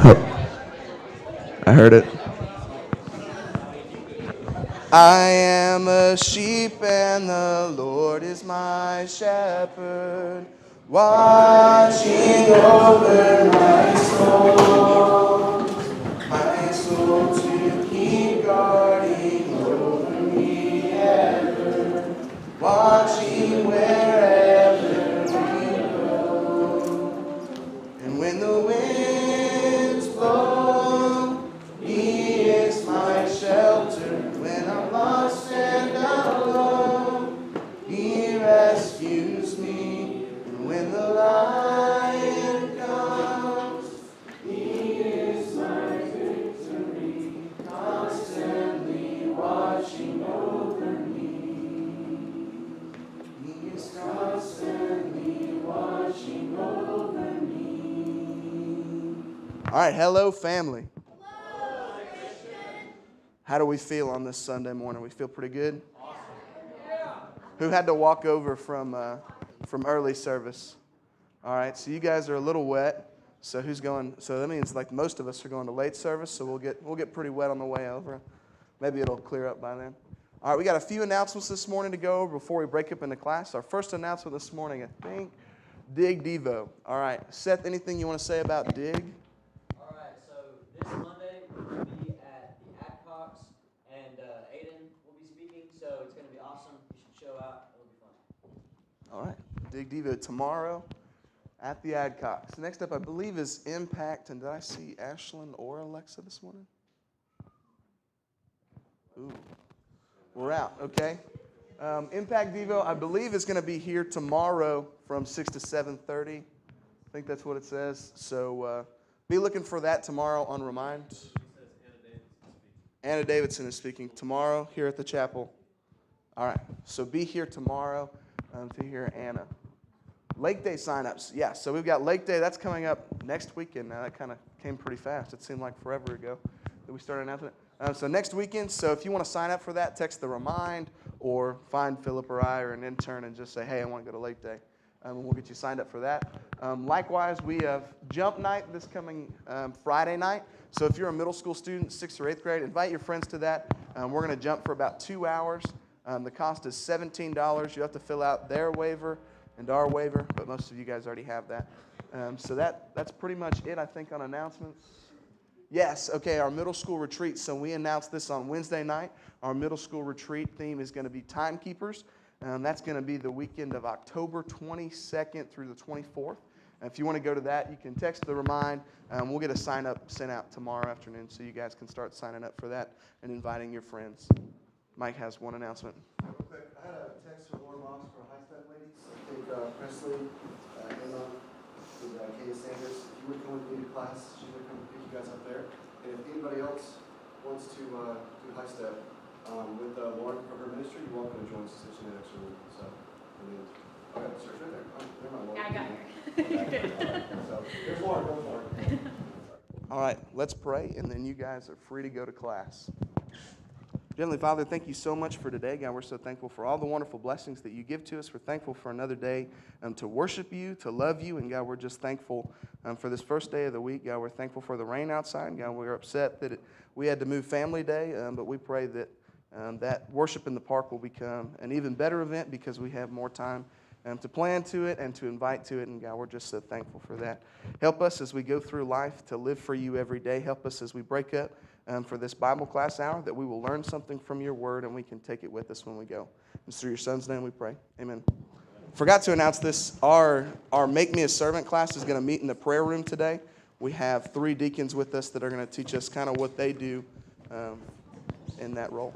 I heard it. I am a sheep and the Lord is my shepherd, watching over my soul to keep guarding over me ever, watching wherever we go. And when the winds blow, He is my shelter. When I'm lost and alone, He rescues me. And when the lion comes, He is my victory, constantly watching over me. He is constantly watching over me. All right, hello, family. Hello, Christian. How do we feel on this Sunday morning? We feel pretty good? Awesome. Yeah. Who had to walk over from early service? All right, so you guys are a little wet. So who's going? So that means like most of us are going to late service. So we'll get pretty wet on the way over. Maybe it'll clear up by then. All right, we got a few announcements this morning to go over before we break up into class. Our first announcement this morning, I think, Dig Devo. All right, Seth, anything you want to say about Dig? All right, so this Monday we'll be at the Adcox, and Aiden will be speaking, so it's going to be awesome. You should show out. It'll be fun. All right, Dig Devo tomorrow at the Adcox. Next up, I believe, is Impact. And did I see Ashlyn or Alexa this morning? Ooh, we're out, okay. Impact Devo, I believe, is going to be here tomorrow from 6 to 7:30. I think that's what it says. So be looking for that tomorrow on Remind. Anna Davidson is speaking tomorrow here at the chapel. All right, so be here tomorrow to hear Anna. Lake Day signups. Yeah, so we've got Lake Day. That's coming up next weekend. Now, that kind of came pretty fast. It seemed like forever ago that we started announcing it. So next weekend, so if you want to sign up for that, text the Remind or find Philip or I or an intern and just say, hey, I want to go to Lake Day. And we'll get you signed up for that. Likewise, we have Jump Night this coming Friday night. So if you're a middle school student, 6th or 8th grade, invite your friends to that. We're going to jump for about 2 hours. The cost is $17. You have to fill out their waiver and our waiver, but most of you guys already have that. So that's pretty much it, I think, on announcements. Yes, okay, our middle school retreat. So we announced this on Wednesday night. Our middle school retreat theme is going to be timekeepers. That's going to be the weekend of October 22nd through the 24th. And if you want to go to that, you can text the Remind. We'll get a sign-up sent out tomorrow afternoon so you guys can start signing up for that and inviting your friends. Mike has one announcement. Real quick, I had a text from Lauren Moss for a high step lady. I think Presley, Emma, with Kaya Sanders. If you would come with me to class, she's going to come pick you guys up there. And if anybody else wants to do high step with Lauren for her ministry, you're welcome to join us in the next room. So, okay, search right there. Oh, never mind, Lauren. I got her. Okay. So, there's Lauren. Go for it. All right, let's pray, and then you guys are free to go to class. Heavenly Father, thank you so much for today. God, we're so thankful for all the wonderful blessings that you give to us. We're thankful for another day to worship you, to love you. And God, we're just thankful for this first day of the week. God, we're thankful for the rain outside. God, we're upset that we had to move family day, but we pray that that worship in the park will become an even better event because we have more time to plan to it and to invite to it. And God, we're just so thankful for that. Help us as we go through life to live for you every day. Help us as we break up for this Bible class hour, that we will learn something from your word and we can take it with us when we go. It's through your son's name we pray. Amen. Forgot to announce this. Our Make Me a Servant class is going to meet in the prayer room today. We have 3 deacons with us that are going to teach us kind of what they do in that role.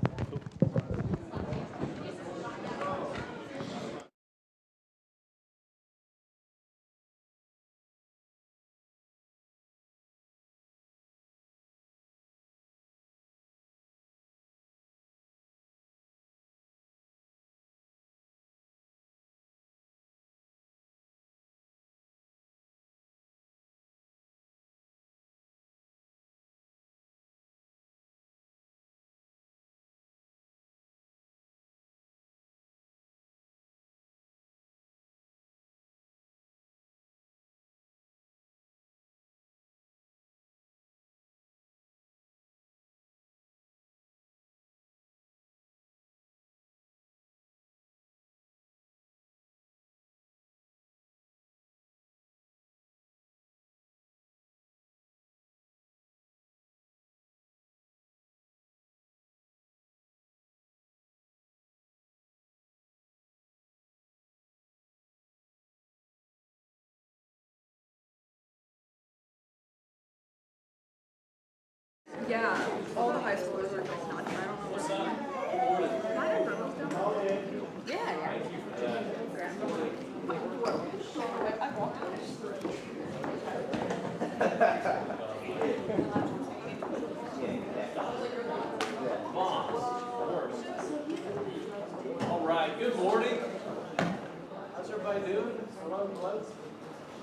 Yeah, all the high schoolers are going nuts. I don't know what's up. Am I in Brooklyn still? Yeah, yeah. I walked All right, good morning. How's everybody doing? Hello, hello.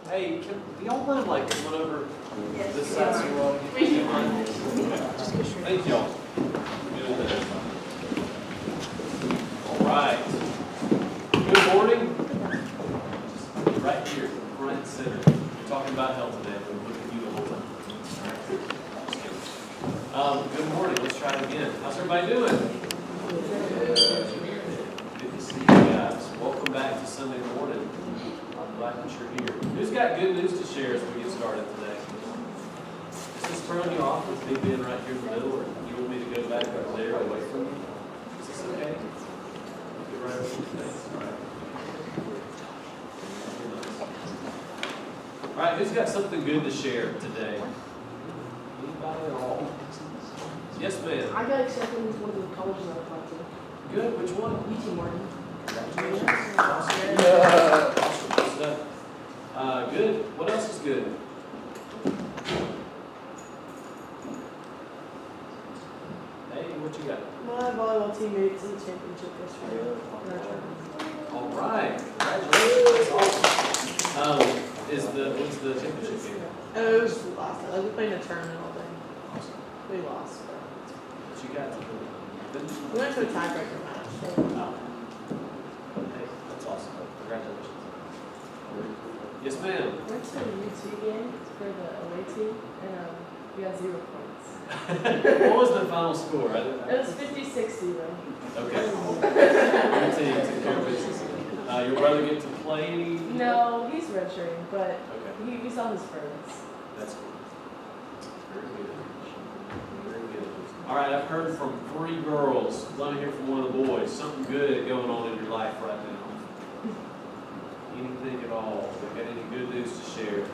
Hey, do y'all mind like coming over this side so we're all getting mind? Thank y'all. Doing that. All right. Good morning. Right here, front and center. We're talking about health today. We'll look at you the whole time. Good morning. Let's try it again. How's everybody doing? Good to see you guys. Welcome back to Sunday morning. I'm glad that you're here. Who's got good news to share as we get started today? Is this throwing you off with me being right here in the middle, or you want me to go back up there away from you? Is this okay? Get right over your face. All right, who's got something good to share today? Anybody at all? Yes, ma'am. I got accepted into one of the colleges I applied to. Good. Which one? UT Martin. Congratulations. Awesome. Good. What else is good? Hey, what you got? My volleyball team made it to the championship yesterday. All right. Congratulations. That's awesome. What's the championship game? Oh, it was last night. We played in a tournament all day. Awesome. We lost. What you got? We went to a tiebreaker match. So. Oh. Hey, that's awesome. Congratulations. Yes, ma'am. We went to a UT game for the away team, and we got 0 points. What was the final score? It was 50-60 though. Okay. Your team took care of business. Your brother get to play any? No, he's redshirting, but Okay. we saw his furnace. That's cool. Very good. Very good. All right, I've heard from 3 girls. Let me hear from one of the boys. Something good going on in your life right now. Anything at all? Got any good news to share?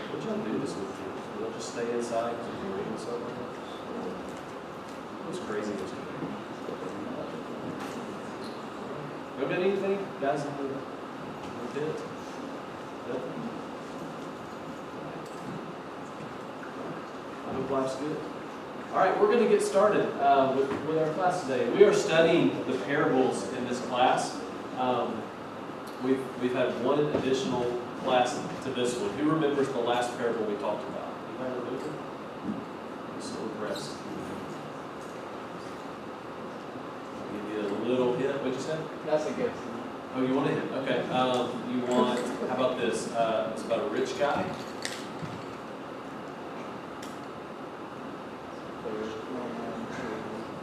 What y'all do this weekend? Y'all just stay inside because you're reading something? It was crazy this weekend. You got anything, guys, in the tent? Nothing? I hope life's good. All right, we're going to get started with our class today. We are studying the parables in this class. We've had one additional class to this one. Who remembers the last parable we talked about? Anybody remember? I'm so impressed. I'll give you a little hint. What'd you say? That's a good. Oh, you want a hint? Okay. You want, how about this? It's about a rich guy.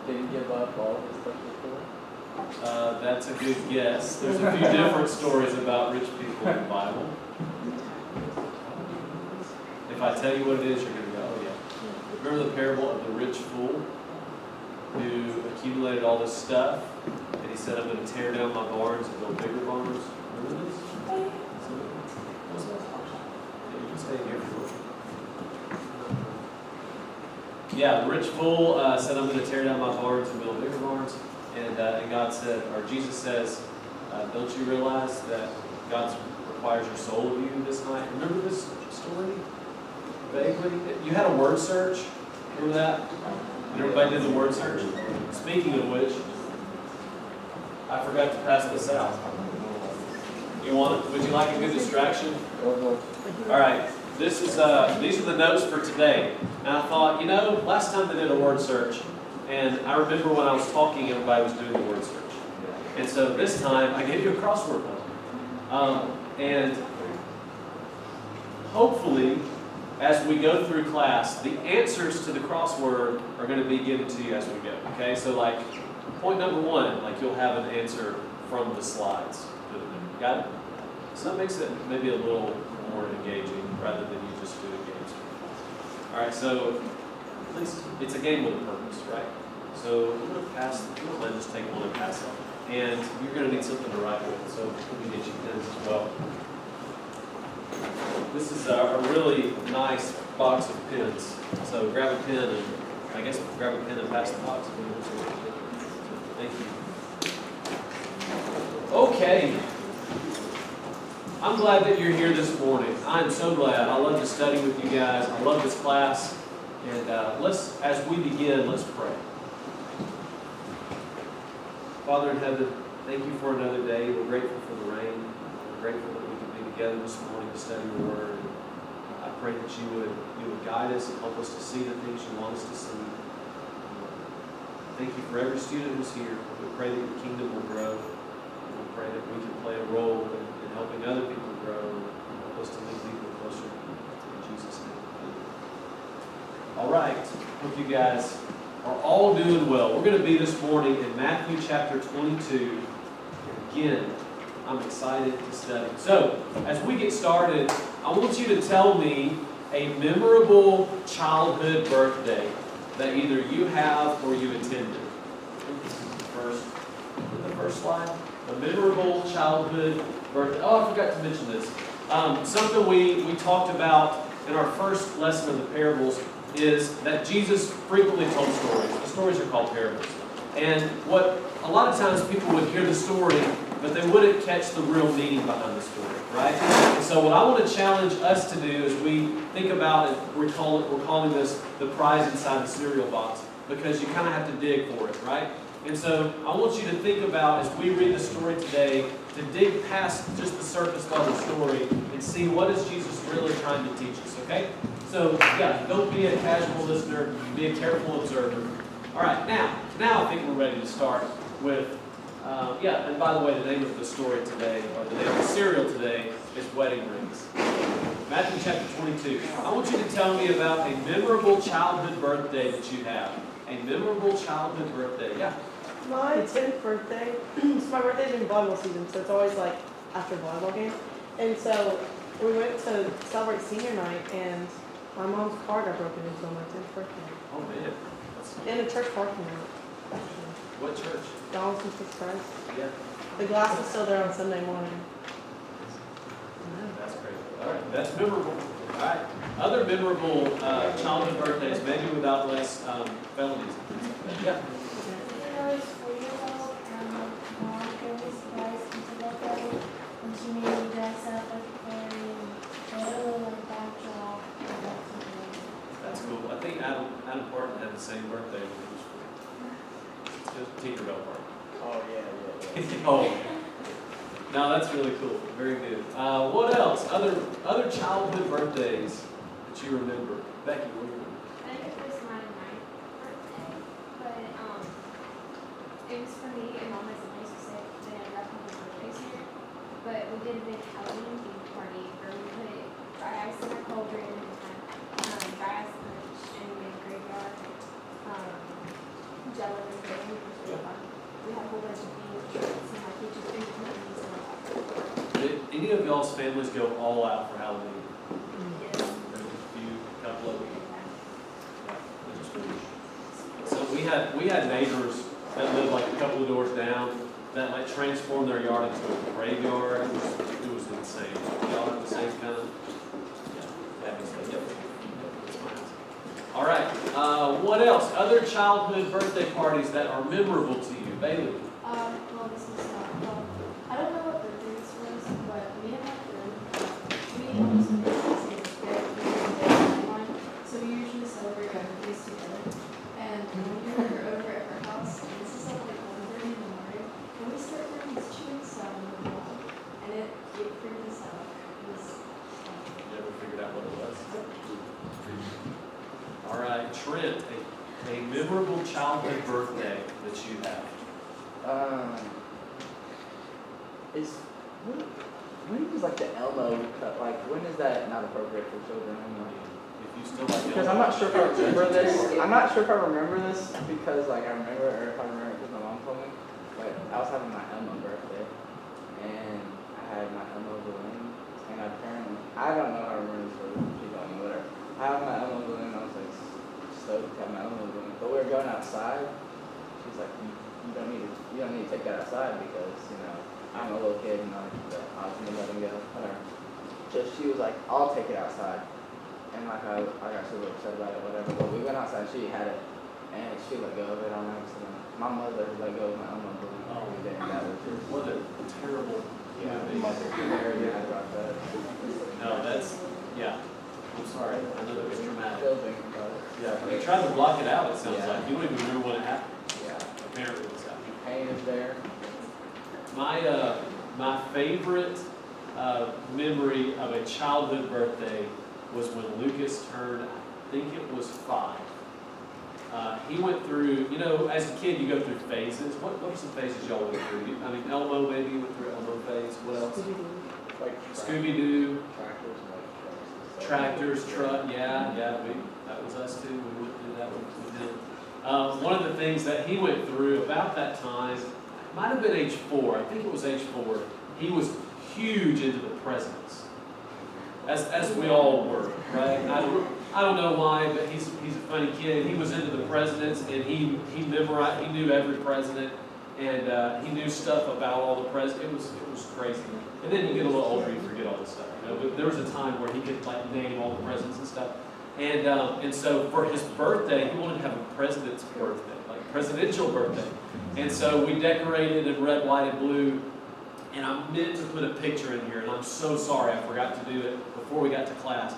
Didn't give up all his stuff before. That's a good guess. There's a few different stories about rich people in the Bible. If I tell you what it is, you're going to go, oh yeah. Remember the parable of the rich fool who accumulated all this stuff, and he said, I'm going to tear down my barns and build bigger barns? Remember this? What's that? Yeah, you can stay here for a Yeah, the rich fool said, I'm going to tear down my barns and build bigger barns. And God said, or Jesus says, don't you realize that God requires your soul of you this night? Remember this story? Vaguely? You had a word search. Remember that? And everybody did the word search. Speaking of which, I forgot to pass this out. You want it? Would you like a good distraction? All right. This is these are the notes for today. And I thought, last time they did a word search, and I remember when I was talking, everybody was doing the word search. And so this time, I gave you a crossword puzzle. And hopefully, as we go through class, the answers to the crossword are going to be given to you as we go. Okay? So like, point number 1, like you'll have an answer from the slides. Got it? So that makes it maybe a little more engaging rather than you just doing games. All right, so at least it's a game with a purpose, right? So I'm going to pass, just take one and pass it. And you're going to need something to write with, so let me get you pens as well. This is a really nice box of pens. So grab a pen and, I guess, grab a pen and pass the box. Thank you. Okay. I'm glad that you're here this morning. I'm so glad. I love to study with you guys. I love this class. And as we begin, let's pray. Father in heaven, thank you for another day. We're grateful for the rain. We're grateful that we can be together this morning to study your word. I pray that you would guide us and help us to see the things you want us to see. Thank you for every student who's here. We pray that your kingdom will grow. We pray that we can play a role in helping other people grow and help us to lead people closer to you. In Jesus' name. All right. Hope you guys are all doing well. We're going to be this morning in Matthew chapter 22. And again, I'm excited to study. So, as we get started, I want you to tell me a memorable childhood birthday that either you have or you attended. The first slide. A memorable childhood birthday. Oh, I forgot to mention this. Something we talked about in our first lesson of the parables is that Jesus frequently told stories. The stories are called parables. And what a lot of times people would hear the story, but they wouldn't catch the real meaning behind the story, right? And so what I want to challenge us to do as we think about it, we're calling this the prize inside the cereal box, because you kind of have to dig for it, right? And so I want you to think about, as we read the story today, to dig past just the surface level story and see what is Jesus really trying to teach us, okay? So, yeah, don't be a casual listener, be a careful observer. All right, now I think we're ready to start with, and by the way, the name of the story today, or the name of the cereal today, is Wedding Rings. Matthew chapter 22. I want you to tell me about a memorable childhood birthday that you have. A memorable childhood birthday. Yeah. My 10th birthday, so my birthday's in volleyball season, so it's always like after volleyball game. And so we went to celebrate senior night, and my mom's car got broken into on my 10th birthday. Oh, man. In a church parking lot, actually. What church? Donaldson Fifth Christ. Yeah. The glass was still there on Sunday morning. That's great. All right, that's memorable. All right. Other memorable childhood birthdays, maybe without less felonies. Yeah. When I was 4 years old, mom gave me surprise into the birthday, and she made me dress up like a fairy and photo and backdrop and that's something. That's cool. I think Adam Parton had the same birthday when he was 4. It was Tinkerbell Parton. Oh, yeah. Oh. No, that's really cool. Very good. What else? Other childhood birthdays that you remember? Becky, what do you remember? I think it was my 9th birthday, but it was for me and mom as a nice sick. They had wrapped my birthdays here, but we did a big Halloween themed party where we put dry ice in our cauldron and had dry ice lunch and we made a graveyard, jello and things, which was really fun. We had a whole bunch of themed treats and like we just did cookies and all that. Did any of y'all's families go all out for Halloween? Yeah. There's a few, couple of them. So we had neighbors that lived like a couple of doors down that like transformed their yard into a graveyard. It was insane. Y'all have the same kind of? Yeah. Yep. All right. What else? Other childhood birthday parties that are memorable to you, Bailey? Well, this is I don't know what birthday this was, but we had my friend. We almost made the same birthday, so we usually celebrate our birthdays together. And we were over at her house, and this is like 1:30 in the morning, and we start hearing this chewing sound in the wall, and it freaked us out. It was You ever figured out what it was? All right, Trent, a memorable childhood birthday that you have. When is like the Elmo cut? Like when is that not appropriate for children? I don't know. If you still like Because I'm not sure if I remember this. I'm not sure if I remember this because like I remember it, or if I remember it because my mom told me. But I was having my Elmo birthday, and I had my Elmo balloon, and apparently I don't know how to remember this story. She told me whatever. I had my Elmo balloon. I was like stoked to have my Elmo balloon. But we were going outside. She's like, you don't need to take that outside because I'm a little kid and I was gonna let him go. Whatever. she was like, I'll take it outside. And like I got super upset about it, whatever. But we went outside, she had it, and she let go of it on accident. My mother let go of my own balloon every day, and that was just What a terrible. yeah. Mother very mad about that. No, that's, yeah. I'm sorry. I know that was traumatic. Still thinking about it. Yeah, you tried to block it out, it sounds Yeah. like. You don't even remember when it happened. Yeah. Apparently what's happening. Pain is there. My favorite memory of a childhood birthday was when Lucas turned, I think it was 5. He went through, you know, as a kid you go through phases. What are some phases y'all went through? I mean, Elmo maybe you went through Elmo phase. What else? Like Scooby-Doo, tractors and like tractors, truck, yeah, that was us too. We went through that one with him. One of the things that he went through about that time, might have been age 4. I think it was age 4. He was huge into the presents, as we all were, right? I don't know why, but he's a funny kid. He was into the presidents, and he memorized. He knew every president, and he knew stuff about all the presidents. It was crazy. And then you get a little older, you forget all this stuff. You know? But there was a time where he could like name all the presidents and stuff. And so for his birthday, he wanted to have a president's birthday, like presidential birthday. And so we decorated in red, white, and blue. And I meant to put a picture in here, and I'm so sorry I forgot to do it before we got to class.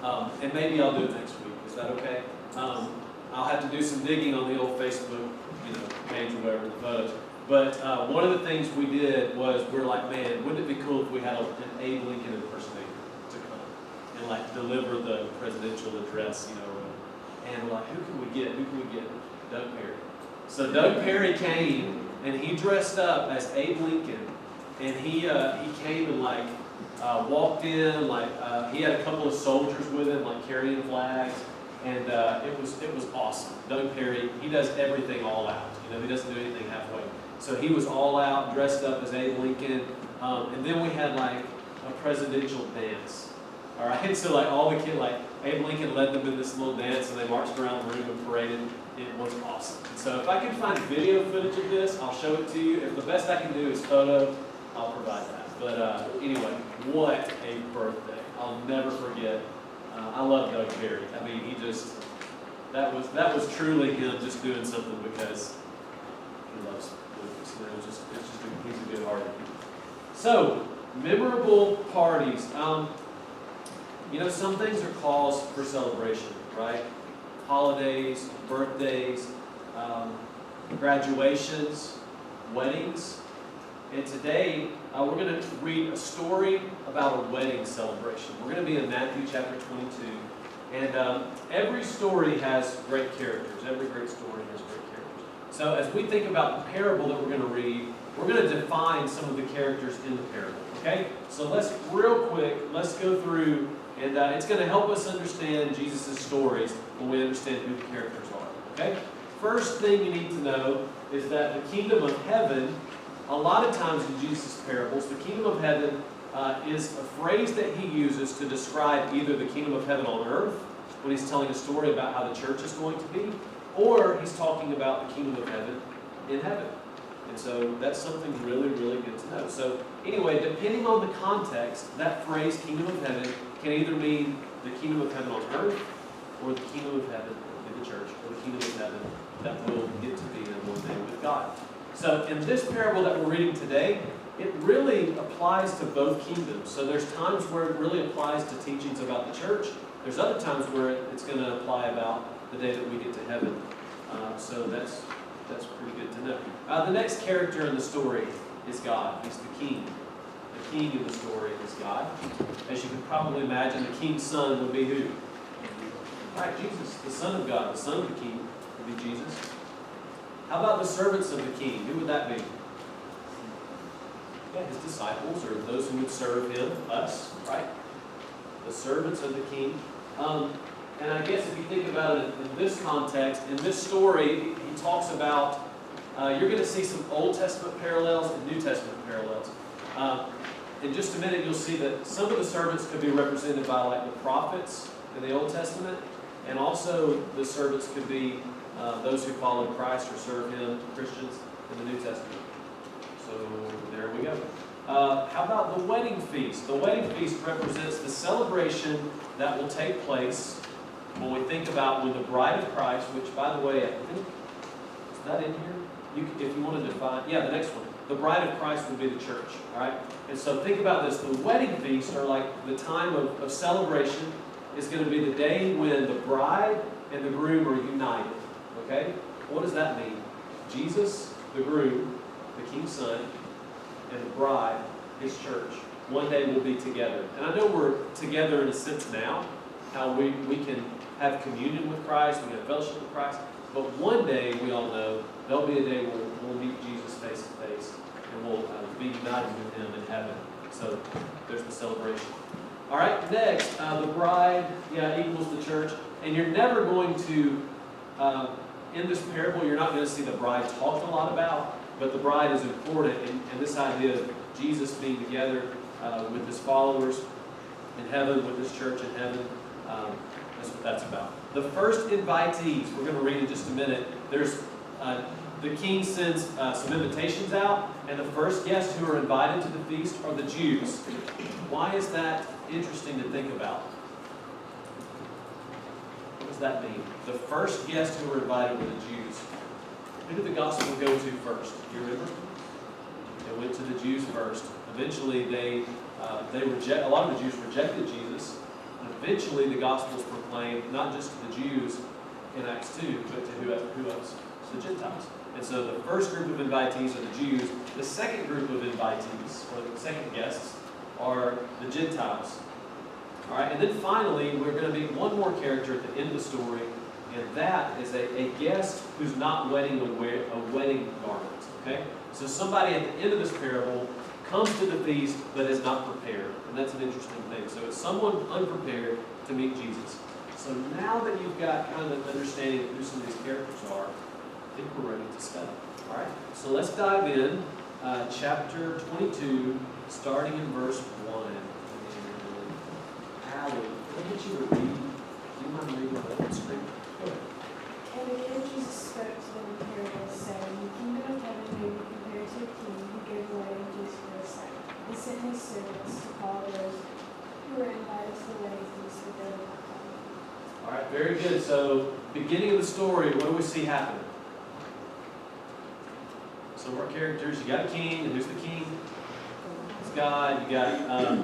And maybe I'll do it next week. Is that okay? I'll have to do some digging on the old Facebook, page or whatever, the photos. But one of the things we did was we're like, man, wouldn't it be cool if we had an Abe Lincoln impersonator to come and like deliver the presidential address, And we're like, who can we get? Doug Perry. So Doug Perry came and he dressed up as Abe Lincoln, and he came and walked in, he had a couple of soldiers with him, carrying flags, and it was awesome. Doug Perry, he does everything all out. He doesn't do anything halfway. So he was all out, dressed up as Abe Lincoln, and then we had a presidential dance. All right, so all the kids, Abe Lincoln led them in this little dance, and they marched around the room and paraded. It was awesome. So if I can find video footage of this, I'll show it to you. If the best I can do is photo, I'll provide that. But anyway, what a birthday. I'll never forget. I love Doug Perry. I mean, that was truly him just doing something because he loves Lucas. He's a good hearted. So, memorable parties. Some things are cause for celebration, right? Holidays, birthdays, graduations, weddings. And today, we're going to read a story about a wedding celebration. We're going to be in Matthew chapter 22. And every story has great characters. Every great story has great characters. So as we think about the parable that we're going to read, we're going to define some of the characters in the parable. Okay? So let's go through, and it's going to help us understand Jesus' stories when we understand who the characters are. Okay? First thing you need to know is that the kingdom of heaven, a lot of times in Jesus' parables, the kingdom of heaven is a phrase that he uses to describe either the kingdom of heaven on earth, when he's telling a story about how the church is going to be, or he's talking about the kingdom of heaven in heaven. And so that's something really, really good to know. So anyway, depending on the context, that phrase, kingdom of heaven, can either mean the kingdom of heaven on earth, or the kingdom of heaven in the church, or the kingdom of heaven that we'll get to be in one day with God. So in this parable that we're reading today, it really applies to both kingdoms. So there's times where it really applies to teachings about the church. There's other times where it's going to apply about the day that we get to heaven. So that's pretty good to know. The next character in the story is God. He's the king. The king in the story is God. As you can probably imagine, the king's son would be who? Right, Jesus, the son of God, the son of the king would be Jesus. How about the servants of the king? Who would that be? Yeah, his disciples, or those who would serve him, us, right? The servants of the king. And I guess if you think about it in this context, in this story, he talks about, you're going to see some Old Testament parallels and New Testament parallels. In just a minute, you'll see that some of the servants could be represented by the prophets in the Old Testament, and also the servants could be those who follow Christ or serve him, Christians, in the New Testament. So there we go. How about the wedding feast? The wedding feast represents the celebration that will take place when we think about when the bride of Christ, which, by the way, I think, is that in here? If you want to define, yeah, the next one. The bride of Christ will be the church, all right? And so think about this. The wedding feast, or like the time of celebration, is going to be the day when the bride and the groom are united, okay? What does that mean? Jesus, the groom, the king's son, and the bride, his church, one day will be together. And I know we're together in a sense now, how we can have communion with Christ, we can have fellowship with Christ, but one day, we all know, there'll be a day where we'll meet Jesus face to face, and we'll be united with him in heaven. So there's the celebration. All right, next, the bride, equals the church. And you're never going to, in this parable, you're not going to see the bride talked a lot about, but the bride is important. And this idea of Jesus being together with his followers in heaven, with his church in heaven, that's what that's about. The first invitees, we're going to read in just a minute. There's the king sends some invitations out, and the first guests who are invited to the feast are the Jews. Why is that interesting to think about? What does that mean? The first guests who were invited were the Jews. Who did the gospel go to first? Do you remember? They went to the Jews first. Eventually, a lot of the Jews rejected Jesus. And eventually, the gospel was proclaimed not just to the Jews in Acts 2, but to who else? The Gentiles. And so the first group of invitees are the Jews. The second group of invitees, or the second guests, are the Gentiles. All right, and then finally, we're going to meet one more character at the end of the story, and that is a guest who's not wearing a wedding garment. Okay? So somebody at the end of this parable comes to the feast but is not prepared. And that's an interesting thing. So it's someone unprepared to meet Jesus. So now that you've got kind of an understanding of who some of these characters are, I think we're ready to study. All right? So let's dive in. Chapter 22, starting in verse 1. Allie, can I get you to read? Do you mind reading the screen? Go ahead. And again Jesus spoke to them in parables, saying, The kingdom of heaven may be compared to a king who gave away a feast for his son. He sent his servants to call those who were invited to the wedding feast, but they were not coming. All right, very good. So, beginning of the story, what do we see happen? Some more characters. You got a king, and who's the king? It's God. You got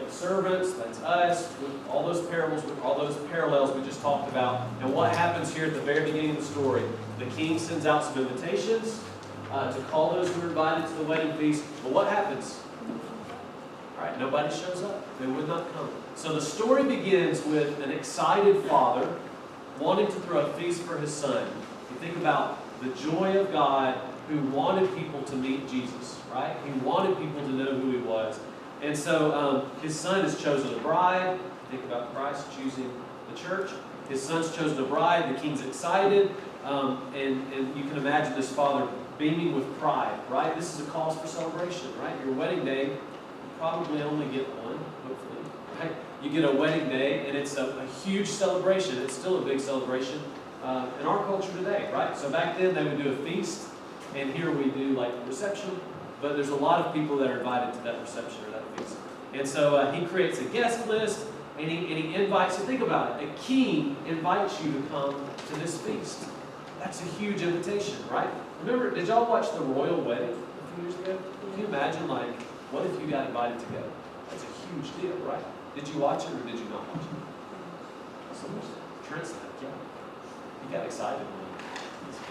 the servants. That's us. With all those parables, with all those parallels we just talked about. And what happens here at the very beginning of the story? The king sends out some invitations to call those who are invited to the wedding feast. But what happens? All right, nobody shows up. They would not come. So the story begins with an excited father wanting to throw a feast for his son. You think about the joy of God who wanted people to meet Jesus, right? He wanted people to know who he was. And so his son has chosen a bride. Think about Christ choosing the church. His son's chosen a bride. The king's excited. And you can imagine this father beaming with pride, right? This is a cause for celebration, right? Your wedding day, you probably only get one, hopefully, right? You get a wedding day, and it's a huge celebration. It's still a big celebration in our culture today, right? So back then, they would do a feast, and here we do like a reception, but there's a lot of people that are invited to that reception or that feast. And so he creates a guest list, and he invites you. Think about it. A king invites you to come to this feast. That's a huge invitation, right? Remember, did y'all watch The Royal Wedding a few years ago? Can you imagine, like, what if you got invited to go? That's a huge deal, right? Did you watch it or did you not watch it? Trent's like, yeah. He got excited when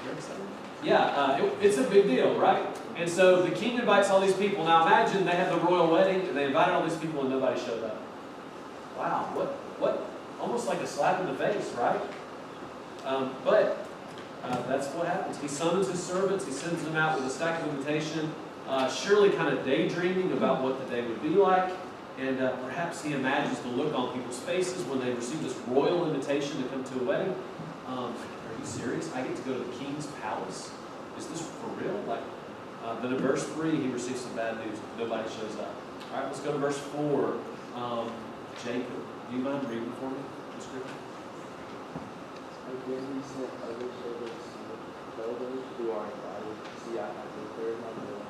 you're excited. Yeah, it's a big deal, right? And so the king invites all these people. Now imagine they had the royal wedding and they invited all these people and nobody showed up. Wow, what? Almost like a slap in the face, right? But that's what happens. He summons his servants. He sends them out with a stack of invitation, surely kind of daydreaming about what the day would be like. And perhaps he imagines the look on people's faces when they receive this royal invitation to come to a wedding. Are you serious? I get to go to the king's palace? Is this for real? Then in verse 3, he receives some bad news. Nobody shows up. All right, let's go to verse 4. Jacob, do you mind reading for me the scripture? Again, he sent other servants to tell those who are invited, see, I have prepared my meal,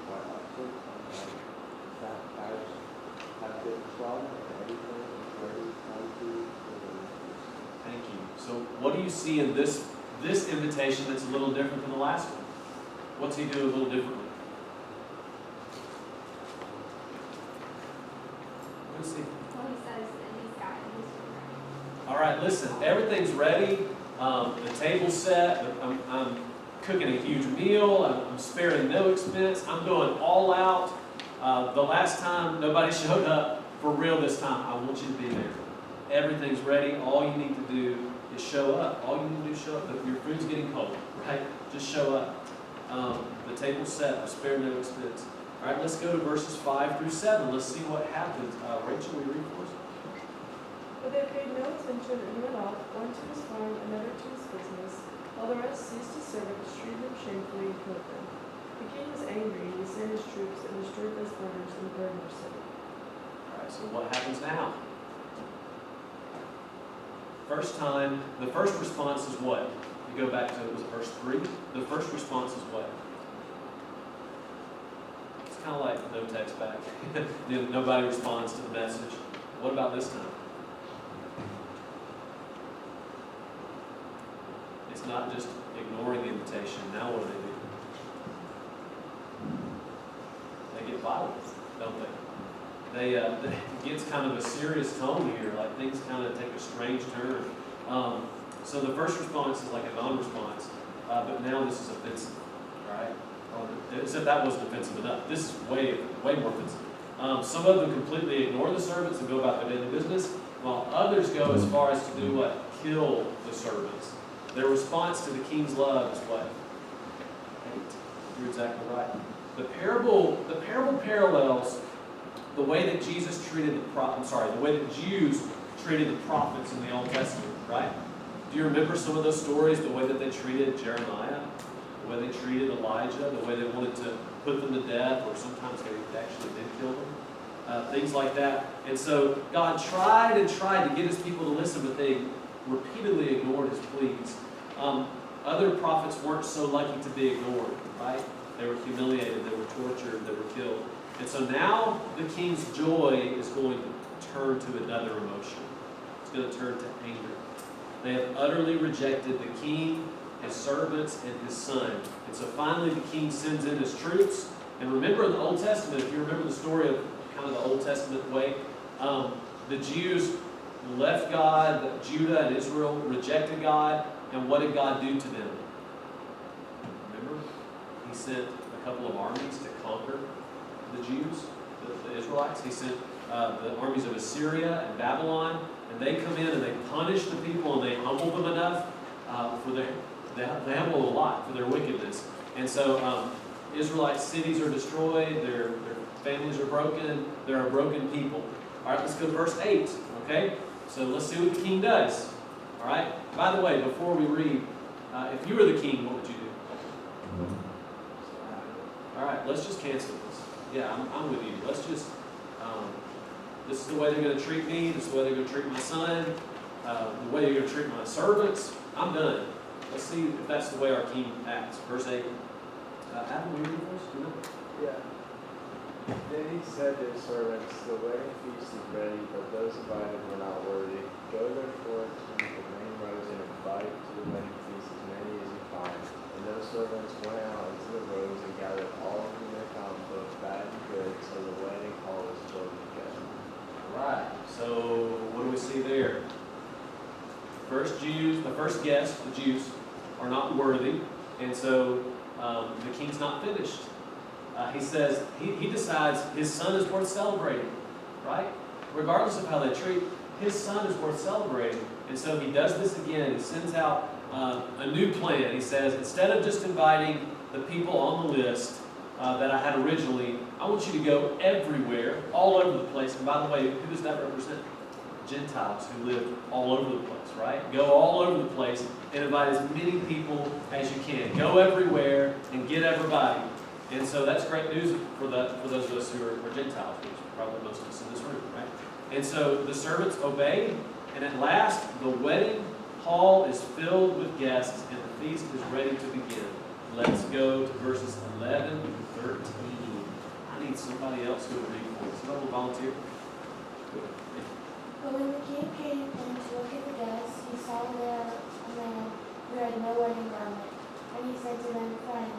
my oxen, and my what do you see in this invitation that's a little different than the last one? What's he doing a little differently? What is he? Well, he says that he's got it. He's ready. All right, listen, everything's ready. The table's set. I'm cooking a huge meal. I'm sparing no expense. I'm going all out. The last time nobody showed up. For real this time, I want you to be there. Everything's ready. All you need to do is show up. All you need to do is show up. Your food's getting cold, right? Just show up. The table's set. I spare no expense. All right, let's go to verses 5 through 7. Let's see what happens. Rachel, will you read for us? But they paid no attention and went off, one to his farm, another to his business, while the rest seized his servants, treated them shamefully, and killed them. The king was angry, and he sent his troops and destroyed those murders and burned their city. All right, so what happens now? The first response is what? You go back to, it was verse 3. The first response is what? It's kind of like no text back. Nobody responds to the message. What about this time? It's not just ignoring the invitation. Now what do? They get violent, don't they? It gets kind of a serious tone here, like things kind of take a strange turn. So the first response is like a non-response, but now this is offensive, right? Except that wasn't offensive enough. This is way more offensive. Some of them completely ignore the servants and go about their daily business, while others go as far as to do what? Kill the servants. Their response to the king's love is what? Hate. You're exactly right. The parable parallels the way that Jesus treated the way that Jews treated the prophets in the Old Testament, right? Do you remember some of those stories? The way that they treated Jeremiah, the way they treated Elijah, the way they wanted to put them to death, or sometimes they actually did kill them, things like that. And so God tried and tried to get his people to listen, but they repeatedly ignored his pleas. Other prophets weren't so lucky to be ignored, right? They were humiliated, they were tortured, they were killed. And so now the king's joy is going to turn to another emotion. It's going to turn to anger. They have utterly rejected the king, his servants, and his son. And so finally the king sends in his troops. And remember in the Old Testament, if you remember the story of kind of the Old Testament way, the Jews left God, Judah and Israel rejected God, and what did God do to them? Remember? He sent a couple of armies to conquer the Jews, the Israelites. He sent the armies of Assyria and Babylon, and they come in and they punish the people and they humble them enough they humble a lot for their wickedness. And so Israelite cities are destroyed, their families are broken, they're a broken people. All right, let's go to verse 8, okay? So let's see what the king does. All right? By the way, before we read, if you were the king, what would you do? All right, let's just cancel this. Yeah, I'm with you. Let's just, this is the way they're going to treat me. This is the way they're going to treat my son. The way they're going to treat my servants. I'm done. Let's see if that's the way our king acts. Verse 8. Adam, will you read first? Yeah. Then he said to his servants, the wedding feast is ready, but those invited were not worthy. Go therefore to the main roads and invite to the wedding feast as many as you find. And those servants went out into the roads and gathered all whom they found, both bad and good, so the wedding hall was filled with guests. All right. So what do we see there? The first guests, the Jews, are not worthy, and so the king's not finished. He says, he decides his son is worth celebrating, right? Regardless of how they treat, his son is worth celebrating. And so he does this again. He sends out a new plan. He says, instead of just inviting the people on the list that I had originally, I want you to go everywhere, all over the place. And by the way, who does that represent? Gentiles who lived all over the place, right? Go all over the place and invite as many people as you can. Go everywhere and get everybody. And so that's great news for those of us who are Gentiles, which is probably most of us in this room, right? And so the servants obeyed, and at last the wedding hall is filled with guests, and the feast is ready to begin. Let's go to verses 11 to 13. I need somebody else who will read for us. Somebody will volunteer. But when the king came in to look at the guests, he saw that a man who had no wedding garment. And he said to them, Friend,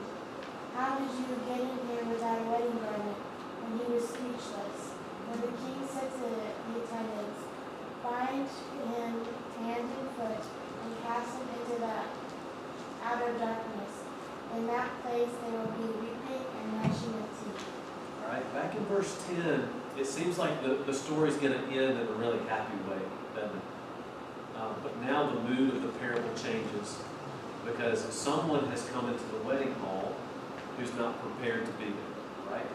how did you get in here without a wedding garment? And he was speechless. And the king said to the attendants, Bind him hand and foot, and cast him into the outer darkness. In that place there will be weeping and gnashing of teeth. All right, back in verse 10, it seems like the story's going to end in a really happy way, doesn't it? But now the mood of the parable changes because someone has come into the wedding hall who's not prepared to be there, right?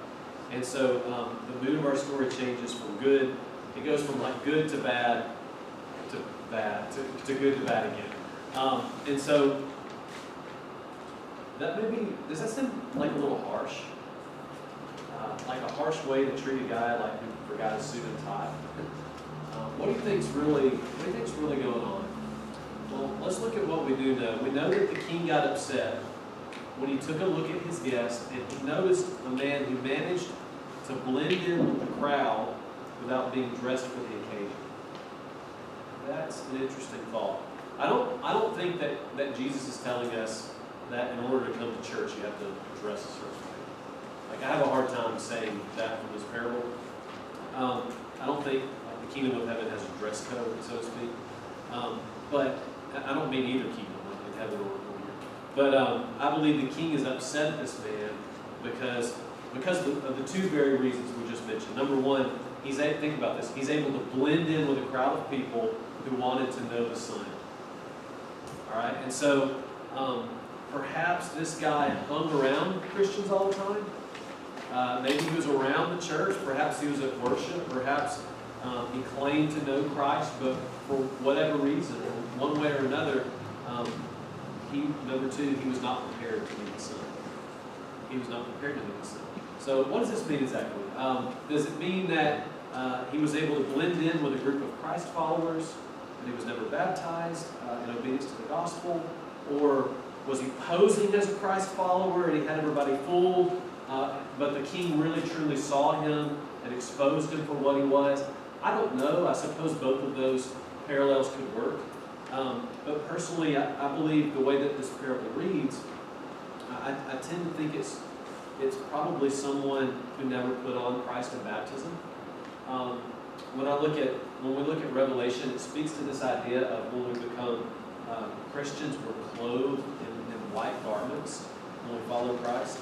And so the mood of our story changes from good. It goes from like good to bad to good to bad again. And so that maybe, does that seem like a little harsh? Like a harsh way to treat a guy like who forgot his suit and tie? What do you think's really going on? Well, let's look at what we do know. We know that the king got upset when he took a look at his guest and he noticed a man who managed to blend in with the crowd without being dressed for the occasion. That's an interesting thought. I don't think that Jesus is telling us that in order to come to church you have to dress a certain way. Like, I have a hard time saying that from this parable. I don't think the kingdom of heaven has a dress code, so to speak. But I don't mean either kingdom, like in heaven or here. But I believe the king is upset at this man because of the two very reasons we just mentioned. Number one, think about this. He's able to blend in with a crowd of people who wanted to know the Son. All right, and so perhaps this guy hung around Christians all the time. Maybe he was around the church. Perhaps he was at worship. Perhaps he claimed to know Christ, but for whatever reason, one way or another, number two, he was not prepared to meet the Son. He was not prepared to meet the Son. So what does this mean exactly? Does it mean that he was able to blend in with a group of Christ followers, and he was never baptized in obedience to the gospel? Or was he posing as a Christ follower and he had everybody fooled, but the king really truly saw him and exposed him for what he was? I don't know. I suppose both of those parallels could work. But personally, I believe the way that this parable reads, I tend to think it's probably someone who never put on Christ in baptism. When we look at Revelation, it speaks to this idea of when we become Christians, we're clothed in white garments when we follow Christ.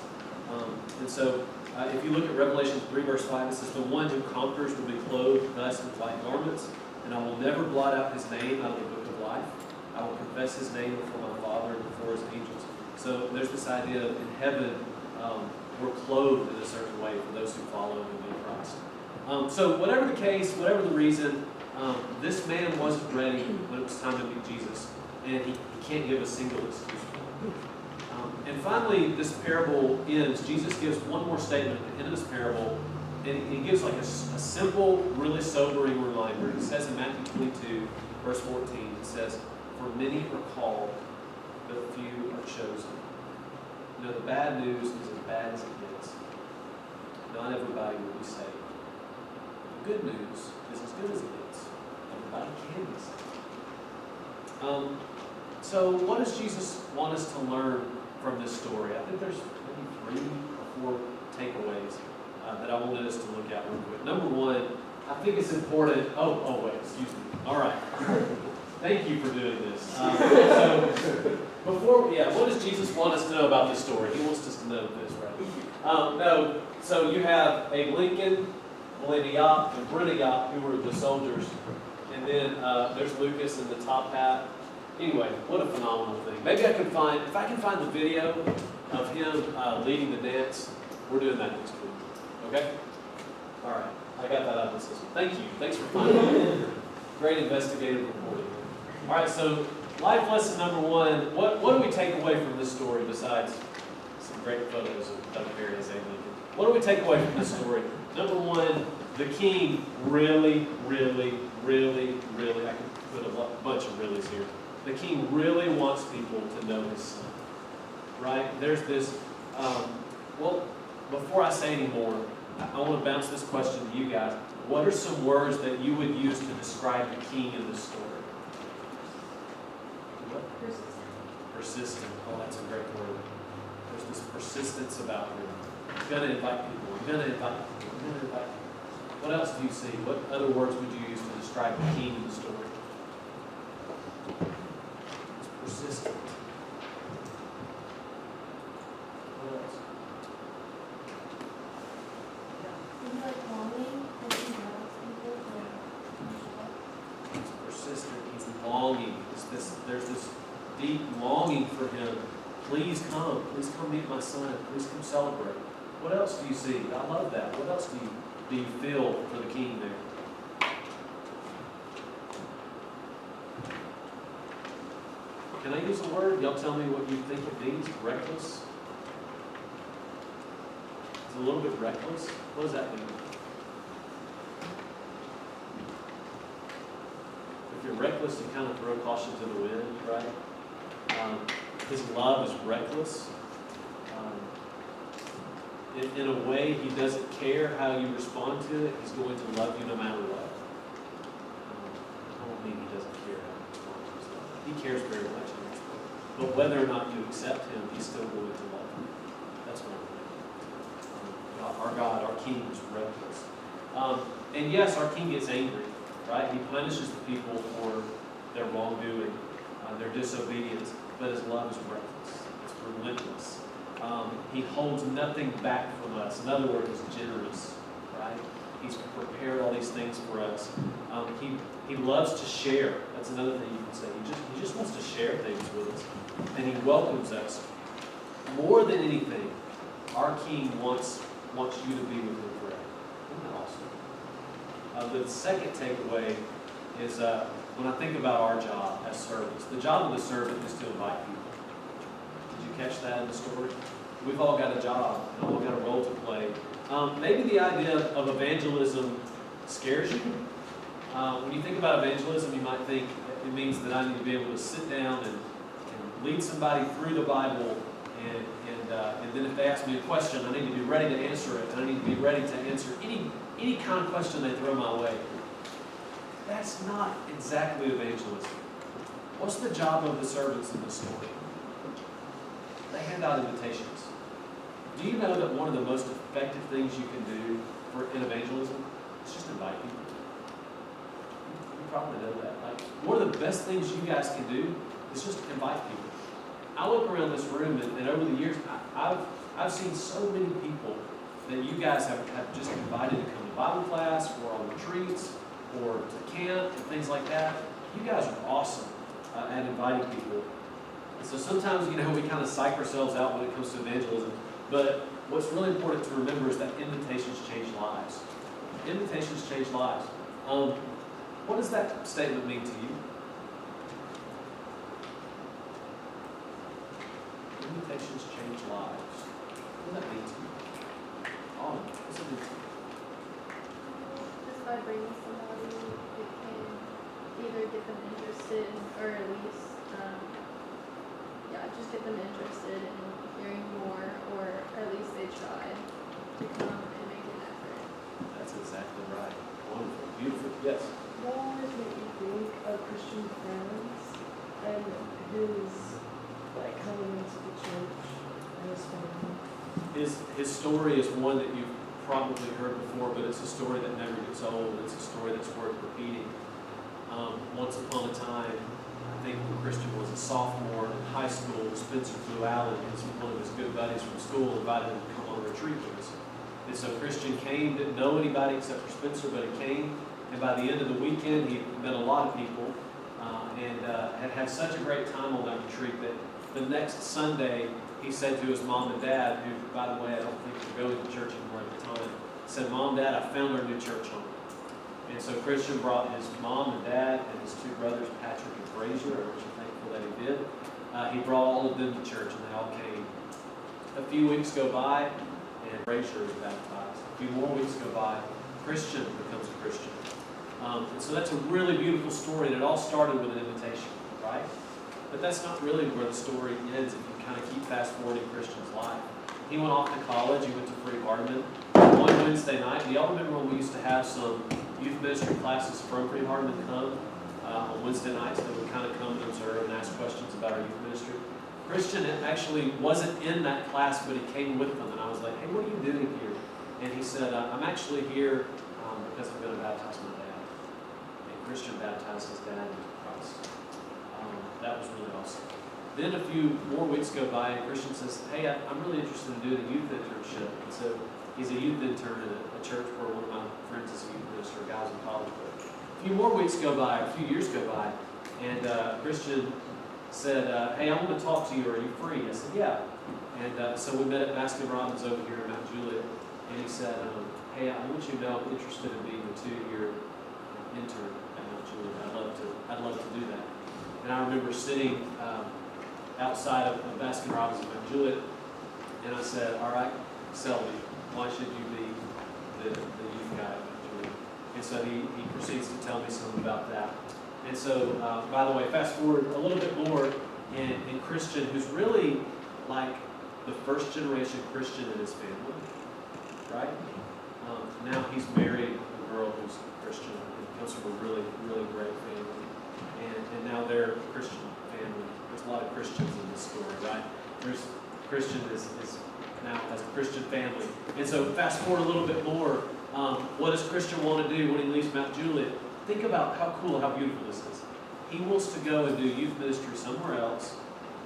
And so if you look at Revelation 3 verse 5, it says, "The one who conquers will be clothed thus in white garments, and I will never blot out his name out of the book of life. I will confess his name before my Father and before his angels." So there's this idea of in heaven, we're clothed in a certain way for those who follow and obey Christ. So whatever the case, whatever the reason, this man wasn't ready when it was time to meet Jesus, and he can't give a single excuse for it. And finally, this parable ends. Jesus gives one more statement at the end of this parable, and he gives like a simple, really sobering reminder. He says in Matthew 22, verse 14, it says, "For many are called, but few are chosen." You know, the bad news is as bad as it gets. Not everybody will be saved. The good news is as good as it gets. Everybody can be saved. So what does Jesus want us to learn from this story? I think there's maybe 3 or 4 takeaways that I wanted us to look at real quick. Number one, I think it's important. Oh wait, excuse me. All right. Thank you for doing this. What does Jesus want us to know about this story? He wants us to know this, right? So you have Abe Lincoln, Melinda Yop, and Brenda Yop, who were the soldiers. And then there's Lucas in the top hat. Anyway, what a phenomenal thing. Maybe if I can find the video of him leading the dance, we're doing that next week. Okay? All right. I got that out of the system. Thank you. Thanks for finding it. Great investigative reporting. All right, so life lesson number 1. What do we take away from this story besides some great photos of Doug Perry as Abe Lincoln? What do we take away from this story? Number 1, the king really, I can put a bunch of reallys here. The king really wants people to know his Son, right? There's this, before I say any more, I want to bounce this question to you guys. What are some words that you would use to describe the king in this story? Persistent. Oh, that's a great word. There's this persistence about him. You're going to invite people. You're going to invite people. You're going to invite people. What else do you see? What other words would you use to describe the king in the story? It's persistent. What else? Maybe like longing, and he loves people, like, He's persistent. He's longing. There's this deep longing for him. Please come. Please come meet my son. Please come celebrate. What else do you see? I love that. What else do you feel for the king there? Can I use a word? Y'all tell me what you think it means. Reckless? It's a little bit reckless. What does that mean? If you're reckless, you kind of throw caution to the wind, right? His love is reckless. In a way, he doesn't care how you respond to it. He's going to love you no matter what. I don't mean he doesn't care how you respond to his love. He cares very much in this way. But whether or not you accept him, he's still going to love you. That's what I'm thinking. Our God, our King, is reckless. And yes, our King gets angry, right? He punishes the people for their wrongdoing, their disobedience, but his love is reckless. It's relentless. He holds nothing back from us. In other words, he's generous, right? He's prepared all these things for us. He loves to share. That's another thing you can say. He just wants to share things with us. And he welcomes us. More than anything, our King wants you to be with him forever. Isn't that awesome? The second takeaway is when I think about our job as servants, the job of the servant is to invite people. Did you catch that in the story? We've all got a job, and all got a role to play. Maybe the idea of evangelism scares you. When you think about evangelism, you might think it means that I need to be able to sit down and lead somebody through the Bible, and then if they ask me a question, I need to be ready to answer it, and I need to be ready to answer any kind of question they throw my way. That's not exactly evangelism. What's the job of the servants in the story? They hand out invitations. Do you know that one of the most effective things you can do in evangelism is just invite people? You probably know that. Like, one of the best things you guys can do is just invite people. I look around this room, and over the years, I've seen so many people that you guys have just invited to come to Bible class or on retreats or to camp and things like that. You guys are awesome at inviting people. And so sometimes, we kind of psych ourselves out when it comes to evangelism. But what's really important to remember is that invitations change lives. Invitations change lives. What does that statement mean to you? Invitations change lives. What does that mean to you? What's it mean to you? just by bringing somebody, it can either get them interested, or at least, just get them interested in hearing more, or at least they try to come and make an effort. That's exactly right. Wonderful. Beautiful. Yes? That always make me think of Christian friends and his coming into the church and his family. His story is one that you've probably heard before, but it's a story that never gets old. It's a story that's worth repeating. Once upon a time, I think when Christian was a sophomore in high school, Spencer flew out, and one of his good buddies from school invited him to come on a retreat with us. And so Christian came, didn't know anybody except for Spencer, but he came. And by the end of the weekend, he met a lot of people and had such a great time on that retreat that the next Sunday, he said to his mom and dad, who, by the way, I don't think were going to church anymore at the time, said, "Mom, Dad, I found our new church home." And so Christian brought his mom and dad and his two brothers, Patrick and Frazier, which I'm thankful that he did. He brought all of them to church, and they all came. A few weeks go by, and Frazier is baptized. A few more weeks go by, Christian becomes a Christian. And so that's a really beautiful story, and it all started with an invitation, right? But that's not really where the story ends if you kind of keep fast-forwarding Christian's life. He went off to college. He went to Free-Hardeman. One Wednesday night, do y'all remember when we used to have some youth ministry classes from Free-Hardeman come? on Wednesday nights that would kind of come and observe and ask questions about our youth ministry. Christian actually wasn't in that class, but he came with them, and I was like, hey, what are you doing here? And he said, I'm actually here because I'm going to baptize my dad. And Christian baptized his dad into Christ. That was really awesome. Then a few more weeks go by, and Christian says, hey, I'm really interested in doing a youth internship. And so he's a youth intern at a church where one of my friends is a youth minister, guys in college. But a few more weeks go by, a few years go by, and Christian said, hey, I want to talk to you. Are you free? I said, yeah. And so we met at Baskin Robbins over here in Mount Juliet, and he said, hey, I want you to know I'm interested in being a 2-year intern at Mount Juliet. I'd love to do that. And I remember sitting outside of Baskin Robbins in Mount Juliet, and I said, all right, Selby, why should you be the youth guy at Mount Juliet? And so he proceeds to tell me something about that. And so, by the way, fast forward a little bit more, and Christian, who's really like the first generation Christian in his family, right? Now he's married a girl who's Christian and comes from a really, really great family. And now they're a Christian family. There's a lot of Christians in this story, right? Christian is now has a Christian family. And so fast forward a little bit more, what does Christian want to do when he leaves Mount Juliet? Think about how cool, how beautiful this is. He wants to go and do youth ministry somewhere else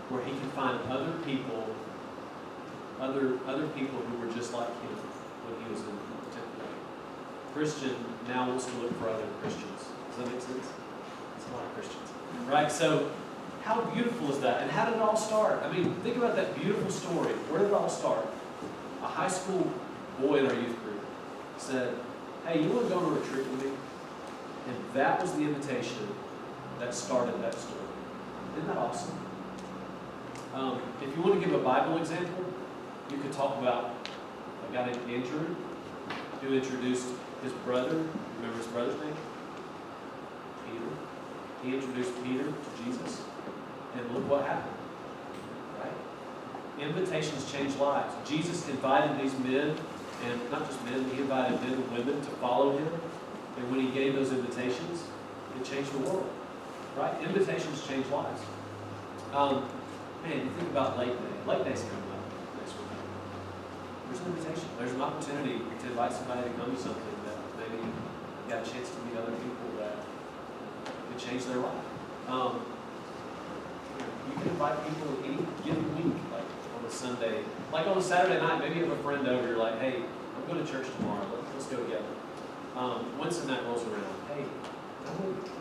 where he can find other people who were just like him when he was in 10th grade. Christian now wants to look for other Christians. Does that make sense? It's a lot of Christians. Right? So how beautiful is that? And how did it all start? I mean, think about that beautiful story. Where did it all start? A high school boy in our youth group said, hey, you want to go on a retreat with me? And that was the invitation that started that story. Isn't that awesome? If you want to give a Bible example, you could talk about a guy named Andrew who introduced his brother. Remember his brother's name? Peter. He introduced Peter to Jesus. And look what happened. Right? Invitations change lives. Jesus invited these men, and not just men, he invited men and women to follow him. And when he gave those invitations, it changed the world. Right? Invitations change lives. Man, you think about late day. Late day's coming up next week. There's an invitation. There's an opportunity to invite somebody to come to something that maybe you got a chance to meet other people that could change their life. You can invite people any given week, like on a Sunday. Like on a Saturday night, maybe you have a friend over, you're like, hey, I'm going to church tomorrow. Let's go together. Wednesday night rolls around. Hey,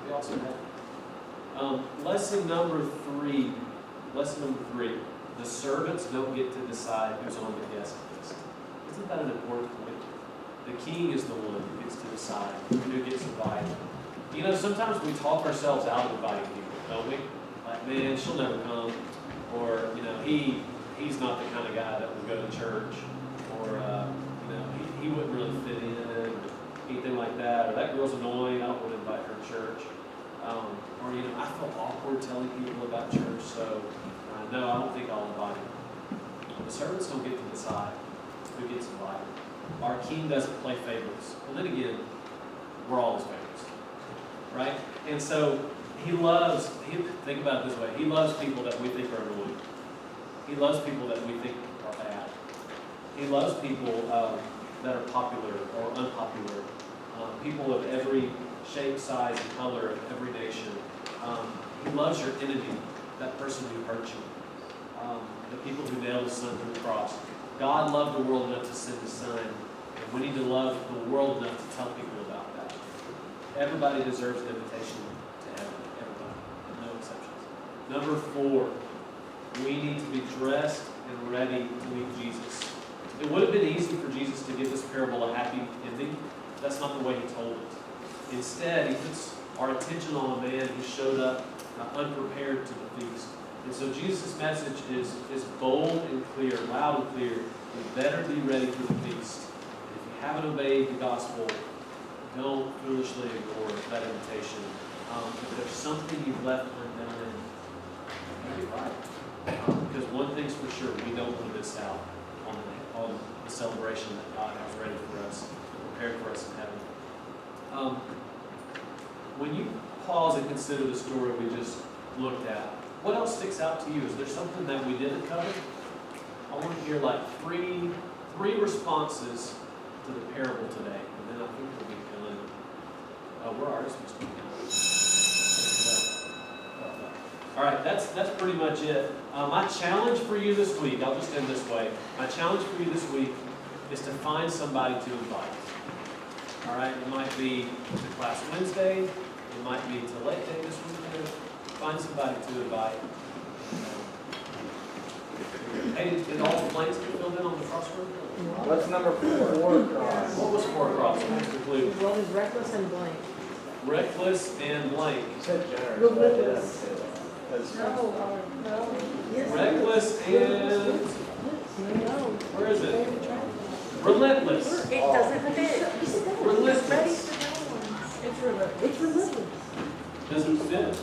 we also have. Lesson number three. The servants don't get to decide who's on the guest list. Isn't that an important point? The king is the one who gets to decide who gets invited. You know, sometimes we talk ourselves out of inviting people, don't we? Like, man, she'll never come. Or, you know, he's not the kind of guy that will go to church. Or, you know, he wouldn't really fit in. Or anything like that. Or that girl's annoying, I don't want to invite her to church. Or, you know, I feel awkward telling people about church, so no, I don't think I'll invite him. The servants don't get to decide who gets invited. Our king doesn't play favorites. And then again, we're all his favorites. Right? And so think about it this way, he loves people that we think are annoying. He loves people that we think are bad. He loves people that are popular or unpopular. People of every shape, size, and color of every nation. He loves your enemy, that person who hurt you. The people who nailed his son to the cross. God loved the world enough to send his son, and we need to love the world enough to tell people about that. Everybody deserves an invitation to heaven. Everybody. No exceptions. Number 4, we need to be dressed and ready to meet Jesus. It would have been easy for Jesus to give this parable a happy ending. That's not the way he told it. Instead, he puts our attention on a man who showed up unprepared to the feast. And so Jesus' message is bold and clear, loud and clear. You better be ready for the feast. And if you haven't obeyed the gospel, don't foolishly ignore that invitation. If there's something you've left undone, you'll be right. Because one thing's for sure, we don't want to miss out on the celebration that God has ready for us, prepared for us in heaven. When you pause and consider the story we just looked at. What else sticks out to you? Is there something that we didn't cover? I want to hear like three responses to the parable today, and then I think we'll be feeling. We're already supposed to be done. All right, that's pretty much it. My challenge for you this week, I'll just end this way. My challenge for you this week is to find somebody to invite. All right, it might be to Class Wednesday, it might be to Lake Day this weekend. Find somebody to invite. Hey, did all the blanks get filled in on the crossword? What's number 4? What was 4 across? What's the clue? Well, it's reckless and blank. Reckless and blank. You said generous. Relentless. No. Yes. Reckless and No. where is it? Relentless. It doesn't fit. Relentless. It's relentless. Doesn't fit.